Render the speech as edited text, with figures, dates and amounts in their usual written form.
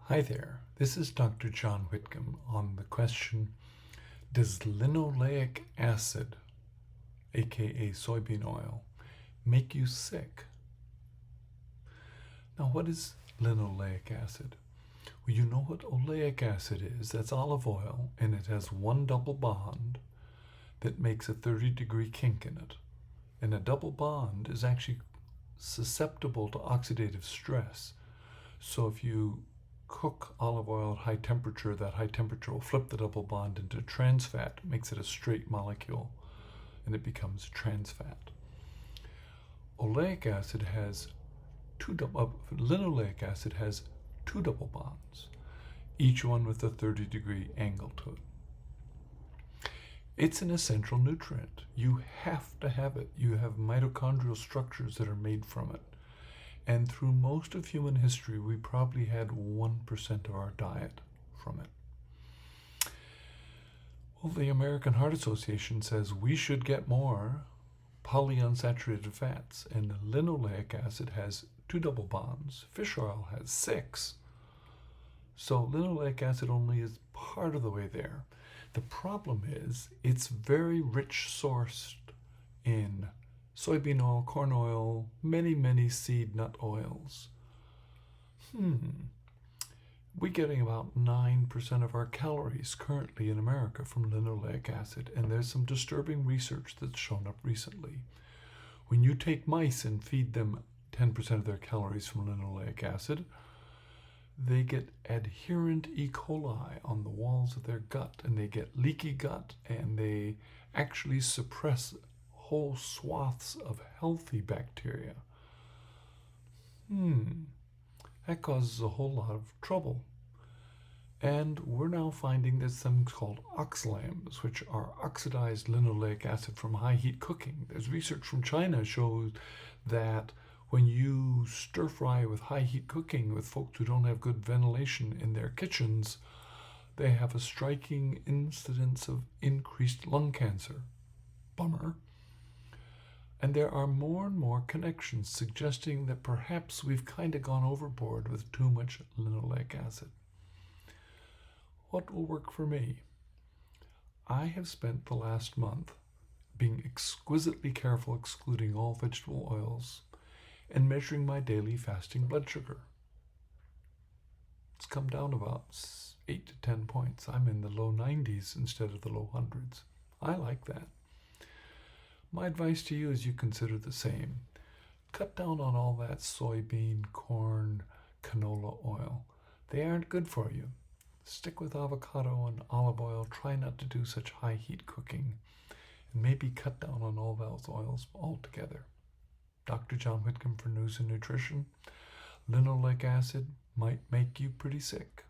Hi there, this is Dr. John Whitcomb on the question, does linoleic acid, aka soybean oil, make you sick? Now what is linoleic acid? Well, you know what oleic acid is. That's olive oil, and it has one double bond that makes a 30-degree kink in it. And a double bond is actually susceptible to oxidative stress. So if you cook olive oil at high temperature, that high temperature will flip the double bond into trans fat, makes it a straight molecule, and it becomes trans fat. Linoleic acid has two double bonds, each one with a 30-degree angle to it. It's an essential nutrient. You have to have it. You have mitochondrial structures that are made from it. And through most of human history, we probably had 1% of our diet from it. Well, the American Heart Association says we should get more polyunsaturated fats, and linoleic acid has two double bonds. Fish oil has 6. So linoleic acid only is part of the way there. The problem is it's very rich sourced in soybean oil, corn oil, many seed nut oils. We're getting about 9% of our calories currently in America from linoleic acid, and there's some disturbing research that's shown up recently. When you take mice and feed them 10% of their calories from linoleic acid, they get adherent E. coli on the walls of their gut, and they get leaky gut, and they actually suppress whole swaths of healthy bacteria. That causes a whole lot of trouble. And we're now finding there's something called oxalams, which are oxidized linoleic acid from high heat cooking. There's research from China shows that when you stir fry with high heat cooking with folks who don't have good ventilation in their kitchens, they have a striking incidence of increased lung cancer. Bummer. And there are more and more connections suggesting that perhaps we've kind of gone overboard with too much linoleic acid. What will work for me? I have spent the last month being exquisitely careful excluding all vegetable oils and measuring my daily fasting blood sugar. It's come down about 8 to 10 points. I'm in the low 90s instead of the low hundreds. I like that. My advice to you is you consider the same. Cut down on all that soybean, corn, canola oil. They aren't good for you. Stick with avocado and olive oil. Try not to do such high heat cooking. And maybe cut down on all those oils altogether. Dr. John Whitcomb for News and Nutrition. Linoleic acid might make you pretty sick.